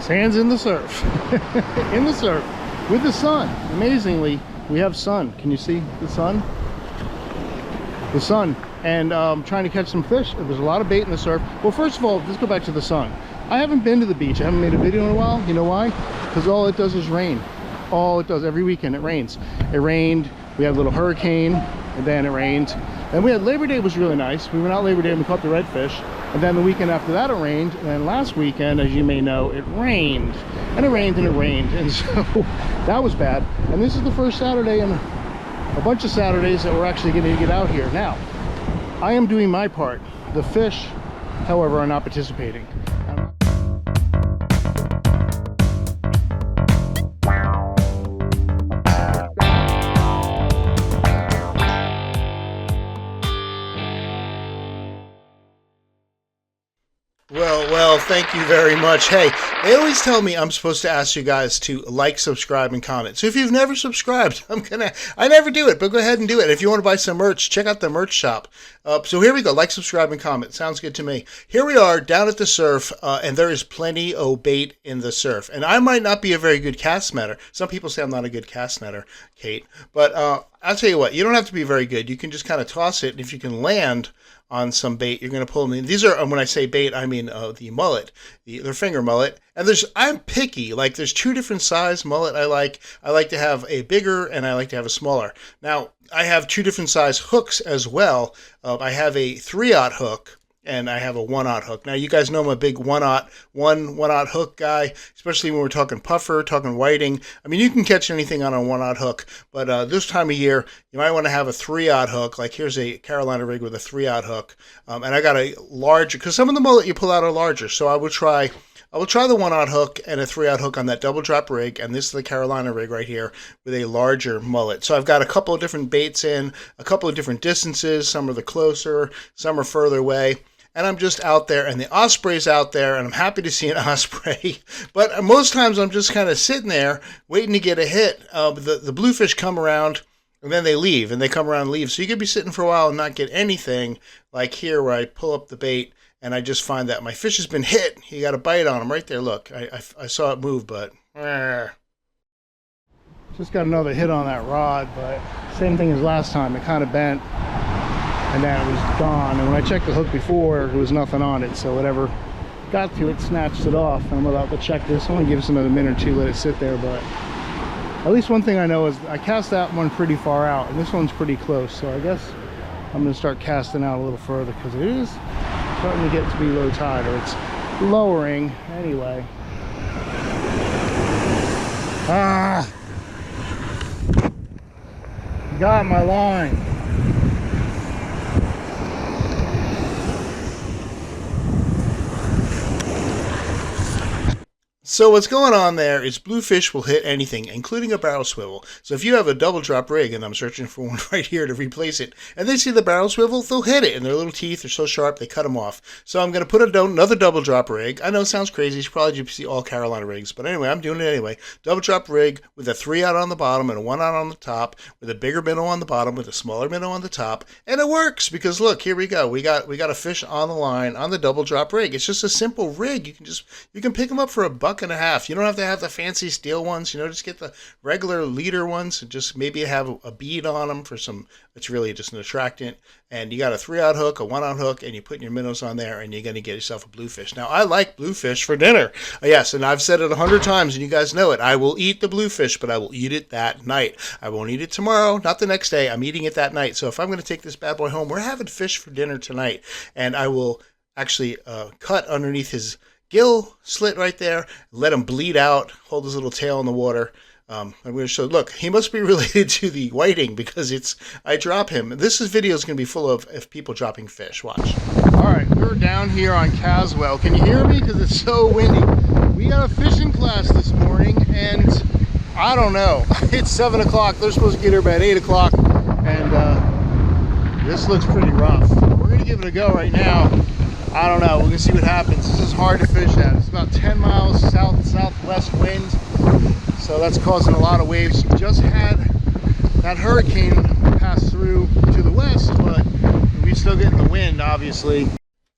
Sands in the surf. In the surf with the sun. Amazingly, we have sun. Can you see the sun? The sun. And trying to catch some fish. There's a lot of bait in the surf. Well, first of all, let's go back to the sun. I haven't been to the beach. I haven't made a video in a while. You know why? Because all it does is rain. All it does every weekend, it rains. It rained. We had a little hurricane, and then it rained. And we had Labor Day was really nice. We went out Labor Day and we caught the redfish. And then the weekend after that it rained. And then last weekend, as you may know, it rained. And it rained and it rained. And so that was bad. And this is the first Saturday in a bunch of Saturdays that we're actually getting to get out here. Now, I am doing my part. The fish, however, are not participating. Well, thank you very much. Hey, they always tell me I'm supposed to ask you guys to like, subscribe, and comment. So if you've never subscribed, I never do it, but go ahead and do it. If you want to buy some merch, check out the merch shop. So here we go. Like, subscribe, and comment. Sounds good to me. Here we are down at the surf, and there is plenty of bait in the surf. And I might not be a very good cast netter. Some people say I'm not a good cast netter, Kate. But I'll tell you what, you don't have to be very good. You can just kind of toss it, and if you can land on some bait, you're going to pull them in. These are, when I say bait, I mean the mullet, their finger mullet. And I'm picky. Like, there's two different size mullet I like. I like to have a bigger and I like to have a smaller. Now, I have two different size hooks as well. I have a 3/0 hook and I have a 1/0 hook. Now, you guys know I'm a big 1/0 hook guy, especially when we're talking puffer, talking whiting. I mean, you can catch anything on a 1/0 hook, but this time of year, you might want to have a 3/0 hook. Like, here's a Carolina rig with a 3/0 hook, and I got a larger, because some of the mullet you pull out are larger, so I will try the 1/0 hook and a 3/0 hook on that double drop rig, and this is the Carolina rig right here with a larger mullet. So I've got a couple of different baits in, a couple of different distances. Some are the closer, some are further away. And I'm just out there, and the osprey's out there, and I'm happy to see an osprey. But most times I'm just kind of sitting there waiting to get a hit. The bluefish come around, and then they leave, and they come around and leave. So you could be sitting for a while and not get anything, like here where I pull up the bait, and I just find that my fish has been hit. He got a bite on him right there. Look, I saw it move, but just got another hit on that rod, but same thing as last time. It kind of bent. And then it was gone, and when I checked the hook before, there was nothing on it, so whatever got to it snatched it off. And I'm about to check this. I'm gonna give this another minute or two, let it sit there, but at least one thing I know is I cast that one pretty far out, and this one's pretty close, so I guess I'm gonna start casting out a little further, because it is starting to get to be low tide, or it's lowering anyway. Got my line. So what's going on there is bluefish will hit anything, including a barrel swivel. So if you have a double drop rig, and I'm searching for one right here to replace it, and they see the barrel swivel, they'll hit it, and their little teeth are so sharp they cut them off. So I'm going to put another double drop rig. I know it sounds crazy. You should probably see all Carolina rigs, but anyway, I'm doing it anyway. Double drop rig with a 3/0 on the bottom and a 1/0 on the top, with a bigger minnow on the bottom, with a smaller minnow on the top, and it works because look, here we go. We got a fish on the line on the double drop rig. It's just a simple rig. You can pick them up for $1.50. You don't have to have the fancy steel ones, just get the regular leader ones and just maybe have a bead on them for some, it's really just an attractant. And you got a 3/0 hook, a 1/0 hook, and you're putting your minnows on there, and you're going to get yourself a bluefish. Now, I like bluefish for dinner. Yes, and I've said it 100 times, and you guys know it. I will eat the bluefish, but I will eat it that night. I won't eat it tomorrow, not the next day. I'm eating it that night. So if I'm going to take this bad boy home, we're having fish for dinner tonight. And I will actually cut underneath his gill slit right there, let him bleed out, hold his little tail in the water. I'm going to show, look, he must be related to the whiting because I drop him. This video is going to be full of people dropping fish. Watch. All right, we're down here on Caswell. Can you hear me? Because it's so windy. We got a fishing class this morning, and I don't know. It's 7 o'clock. They're supposed to get here by 8 o'clock, and this looks pretty rough. We're going to give it a go right now. I don't know, we're gonna see what happens. This is hard to fish at. It's about 10 miles southwest wind, so that's causing a lot of waves. Just had that hurricane pass through to the west, but we're still getting the wind, obviously.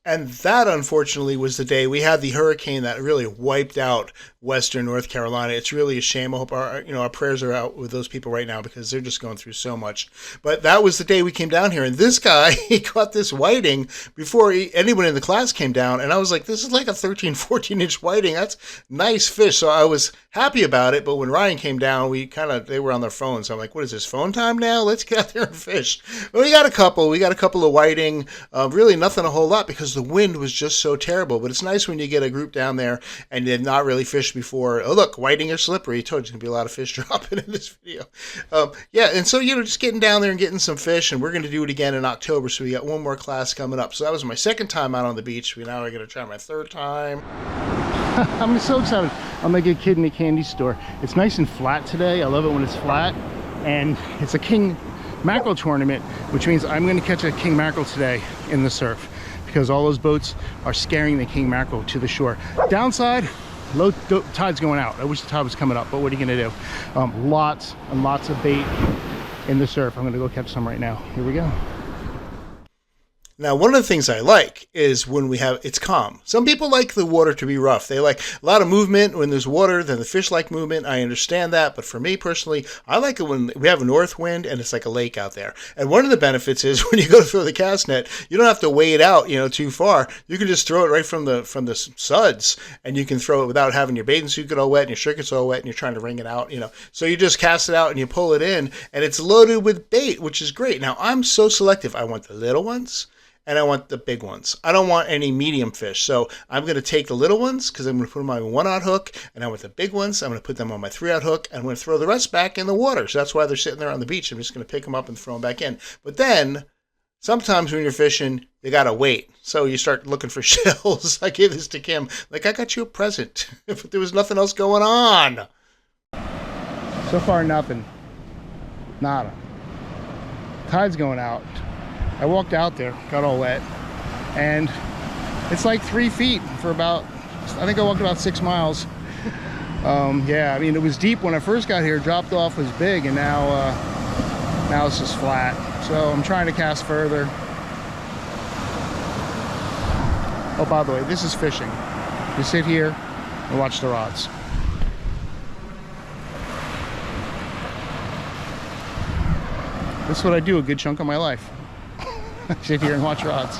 And that, unfortunately, was the day we had the hurricane that really wiped out Western North Carolina. It's really a shame. I hope our prayers are out with those people right now because they're just going through so much. But that was the day we came down here, and this guy, he caught this whiting before anyone in the class came down, and I was like, this is like a 13, 14-inch whiting. That's nice fish. So I was happy about it, but when Ryan came down, they were on their phones. So I'm like, what is this, phone time now? Let's get out there and fish. But we got a couple of whiting. Really nothing a whole lot because the wind was just so terrible. But it's nice when you get a group down there and they've not really fished before. Oh, look, whiting are slippery. I told you there's going to be a lot of fish dropping in this video. And so, just getting down there and getting some fish, and we're going to do it again in October, so we got one more class coming up. So that was my second time out on the beach. Now we're going to try my third time. I'm so excited. I'm like a kid in a candy store. It's nice and flat today. I love it when it's flat. And it's a king mackerel tournament, which means I'm going to catch a king mackerel today in the surf because all those boats are scaring the king mackerel to the shore. Downside, low tide's going out. I wish the tide was coming up, but what are you going to do? Lots and lots of bait in the surf. I'm going to go catch some right now. Here we go. Now, one of the things I like is when it's calm. Some people like the water to be rough. They like a lot of movement. When there's water, then the fish like movement. I understand that. But for me personally, I like it when we have a north wind and it's like a lake out there. And one of the benefits is when you go to throw the cast net, you don't have to wade out, too far. You can just throw it right from the suds, and you can throw it without having your bathing suit get all wet and your shirt gets all wet and you're trying to wring it out, So you just cast it out and you pull it in, and it's loaded with bait, which is great. Now, I'm so selective. I want the little ones. And I want the big ones. I don't want any medium fish. So I'm going to take the little ones because I'm going to put them on my 1-aught hook. And I want the big ones. I'm going to put them on my 3-aught hook. And I'm going to throw the rest back in the water. So that's why they're sitting there on the beach. I'm just going to pick them up and throw them back in. But then sometimes when you're fishing, you got to wait. So you start looking for shells. I gave this to Kim. Like, I got you a present. If there was nothing else going on. So far, nothing. Nada. Tide's going out. I walked out there, got all wet, and it's like 3 feet for about, I think I walked about 6 miles. Yeah, I mean, it was deep when I first got here, dropped off was big, and now it's just flat. So I'm trying to cast further. Oh, by the way, this is fishing. You sit here and watch the rods. That's what I do a good chunk of my life. Sit here and watch rods.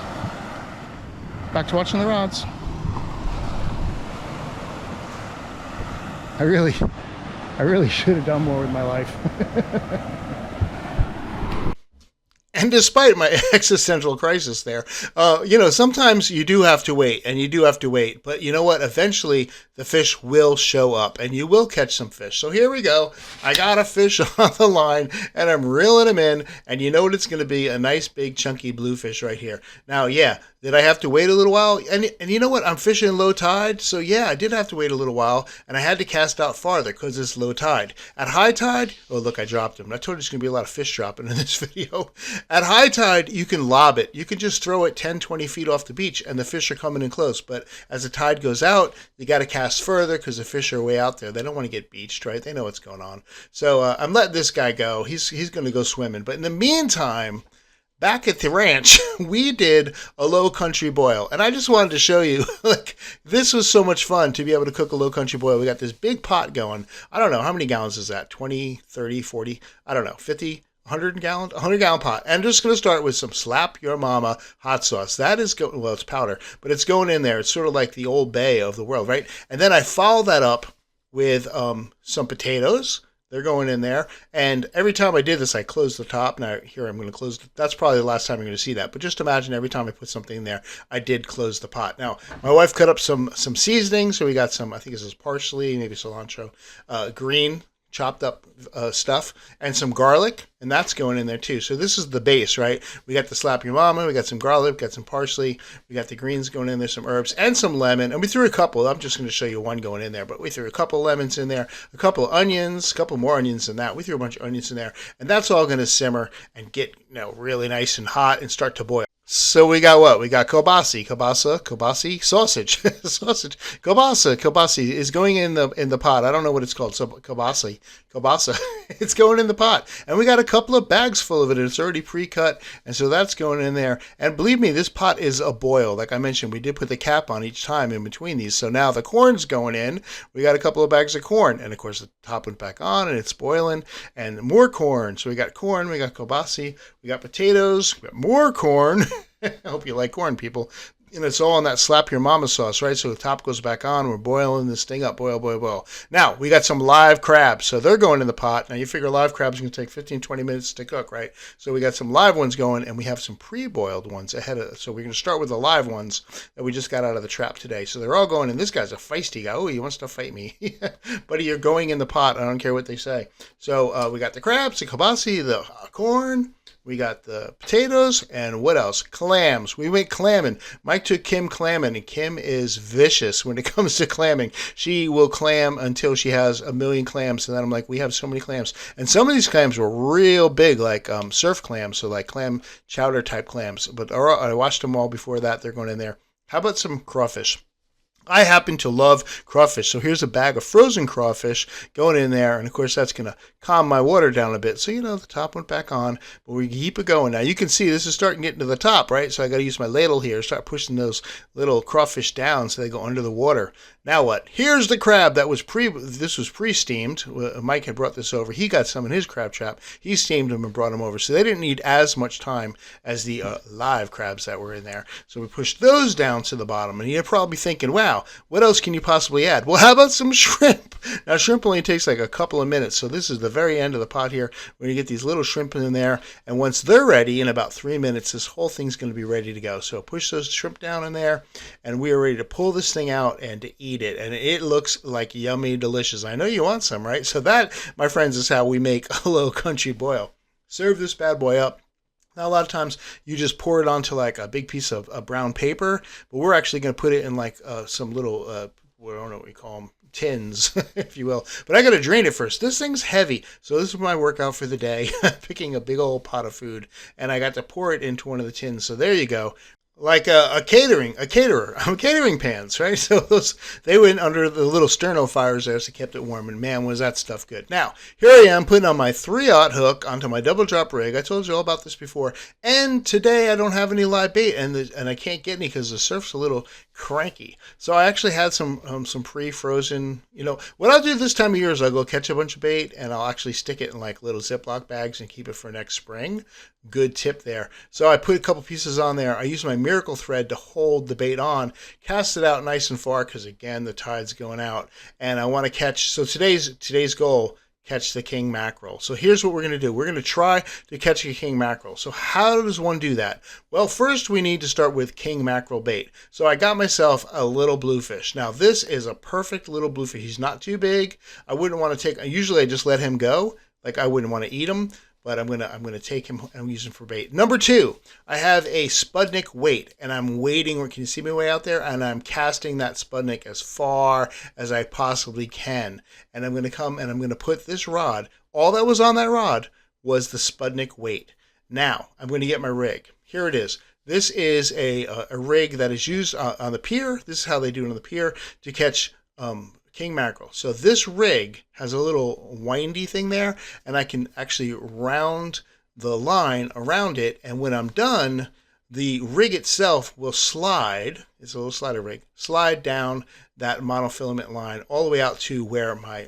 Back to watching the rods. I really should have done more with my life. And despite my existential crisis there, sometimes you do have to wait, and you do have to wait. But you know what? Eventually, the fish will show up, and you will catch some fish. So here we go. I got a fish on the line, and I'm reeling him in. And you know what it's going to be? A nice, big, chunky bluefish right here. Now, yeah, did I have to wait a little while? And you know what? I'm fishing in low tide. So, yeah, I did have to wait a little while, and I had to cast out farther because it's low tide. At high tide, oh, look, I dropped him. I told you there's going to be a lot of fish dropping in this video. At high tide, you can lob it. You can just throw it 10, 20 feet off the beach, and the fish are coming in close. But as the tide goes out, you got to cast further because the fish are way out there. They don't want to get beached, right? They know what's going on. So I'm letting this guy go. He's going to go swimming. But in the meantime, back at the ranch, we did a low country boil. And I just wanted to show you, this was so much fun to be able to cook a low country boil. We got this big pot going. I don't know, how many gallons is that? 20, 30, 40? I don't know, 50? 100-gallon pot. And I'm just going to start with some Slap Your Mama hot sauce. That is well, it's powder, but it's going in there. It's sort of like the Old Bay of the world, right? And then I follow that up with some potatoes. They're going in there. And every time I did this, I closed the top. Now here I'm going to close. That's probably the last time you're going to see that. But just imagine every time I put something in there, I did close the pot. Now, my wife cut up some seasoning. So we got some, I think this is parsley, maybe cilantro, green chopped up stuff, and some garlic, and that's going in there too. So this is the base, right? We got the Slap Your Mama, we got some garlic, we got some parsley, we got the greens going in there, some herbs, and some lemon, and we threw a couple. I'm just going to show you one going in there, but we threw a couple of lemons in there, a couple of onions, a couple more onions than that. We threw a bunch of onions in there, and that's all going to simmer and get really nice and hot and start to boil. So we got what? We got kielbasa, sausage, sausage, kielbasa is going in the pot. I don't know what it's called. So kielbasa, it's going in the pot, and we got a couple of bags full of it. It's already pre-cut, and so that's going in there. And believe me, this pot is a boil. Like I mentioned, we did put the cap on each time in between these. So now the corn's going in. We got a couple of bags of corn, and of course the top went back on, and it's boiling, and more corn. So we got corn, we got kielbasa, we got potatoes, we got more corn. I hope you like corn, people. And it's all in that slap your mama sauce, right? So the top goes back on. We're boiling this thing up. Boil, boil, boil. Now, we got some live crabs. So they're going in the pot. Now, you figure live crabs are going to take 15, 20 minutes to cook, right? So we got some live ones going, and we have some pre-boiled ones ahead of us. So we're going to start with the live ones that we just got out of the trap today. So they're all going in. This guy's a feisty guy. Oh, he wants to fight me. But you're going in the pot. I don't care what they say. So we got the crabs, the kielbasa, the corn. We got the potatoes, and what else? Clams. We went clamming. Mike took Kim clamming, and Kim is vicious when it comes to clamming. She will clam until she has a million clams, and then I'm like, we have so many clams. And some of these clams were real big, like surf clams, so like clam chowder type clams. But I watched them all before that. They're going in there. How about some crawfish? I happen to love crawfish, so here's a bag of frozen crawfish going in there, and of course that's going to calm my water down a bit. So, the top went back on, but we keep it going. Now, you can see this is starting getting to the top, right? So I got to use my ladle here, start pushing those little crawfish down so they go under the water. Now what? Here's the crab that was pre-steamed. Mike had brought this over. He got some in his crab trap. He steamed them and brought them over. So they didn't need as much time as the live crabs that were in there. So we pushed those down to the bottom. And you're probably thinking, wow, what else can you possibly add? Well, how about some shrimp? Now, shrimp only takes like a couple of minutes. So this is the very end of the pot here. We're going to get these little shrimp in there. And once they're ready, in about 3 minutes, this whole thing's going to be ready to go. So push those shrimp down in there. And we are ready to pull this thing out and to eat it, and it looks like yummy delicious. I know you want some, right? So that, my friends, is how we make a low country boil. Serve this bad boy up. Now, a lot of times you just pour it onto like a big piece of brown paper, but we're actually going to put it in like some little, I don't know what we call them, tins, if you will. But I got to drain it first. This thing's heavy, so this is my workout for the day, picking a big old pot of food, and I got to pour it into one of the tins. So there you go. Like a catering pans, right? So they went under the little sterno fires there, so kept it warm, and man, was that stuff good. Now, here I am putting on my 3/0 hook onto my double drop rig. I told you all about this before, and today I don't have any live bait, and I can't get any because the surf's a little cranky. So I actually had some pre-frozen, what I'll do this time of year is I'll go catch a bunch of bait, and I'll actually stick it in like little Ziploc bags and keep it for next spring. Good tip there. So I put a couple pieces on there. I use my miracle thread to hold the bait on, cast it out nice and far because again the tide's going out, and I want to catch. So today's goal, catch the king mackerel. So here's what we're going to do. We're going to try to catch a king mackerel. So how does one do that? Well, first we need to start with king mackerel bait. So I got myself a little bluefish. Now this is a perfect little bluefish. He's not too big. I wouldn't want to take. Usually I just let him go. Like I wouldn't want to eat him. But I'm gonna take him and use him for bait. Number 2, I have a Spudnik weight, and I'm waiting. Can you see me way out there? And I'm casting that Spudnik as far as I possibly can. And I'm gonna come and I'm gonna put this rod. All that was on that rod was the Spudnik weight. Now I'm gonna get my rig. Here it is. This is a rig that is used on the pier. This is how they do it on the pier to catch king mackerel. So this rig has a little windy thing there, and I can actually round the line around it, and when I'm done, the rig itself will slide. It's a little slider rig. Slide down that monofilament line all the way out to where my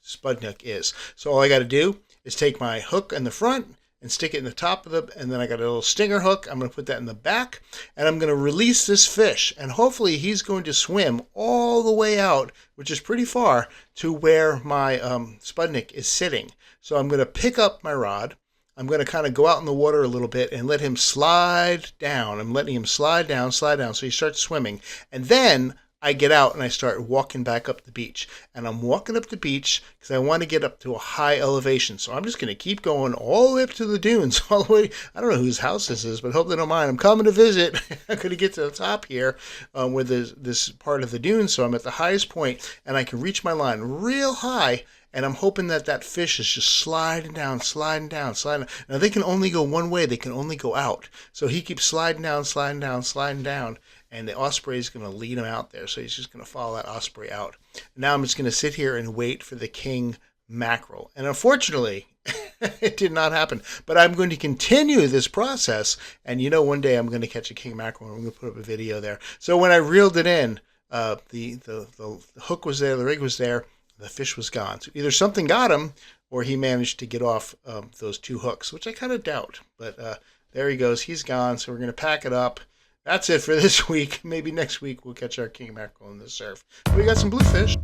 Spudnik is. So all I got to do is take my hook in the front and stick it in the top of and then I got a little stinger hook. I'm going to put that in the back, and I'm going to release this fish, and hopefully he's going to swim all the way out, which is pretty far, to where my Spudnik is sitting. So I'm going to pick up my rod. I'm going to kind of go out in the water a little bit and let him slide down. I'm letting him slide down, so he starts swimming. And then I get out and I start walking back up the beach. And I'm walking up the beach because I want to get up to a high elevation. So I'm just going to keep going all the way up to the dunes, all the way. I don't know whose house this is, but hope they don't mind. I'm coming to visit. I'm going to get to the top here where there's this part of the dunes. So I'm at the highest point and I can reach my line real high. and I'm hoping that that fish is just sliding down, sliding down, sliding down. Now they can only go one way, they can only go out. So he keeps sliding down, sliding down, sliding down, and the osprey is going to lead him out there. So he's just going to follow that osprey out. Now I'm just going to sit here and wait for the king mackerel. And unfortunately, it did not happen. But I'm going to continue this process, and one day I'm going to catch a king mackerel, and I'm going to put up a video there. So when I reeled it in, the hook was there, the rig was there, the fish was gone. So either something got him, or he managed to get off those 2 hooks, which I kind of doubt. But there he goes. He's gone. So we're going to pack it up. That's it for this week. Maybe next week we'll catch our king mackerel in the surf. We got some bluefish.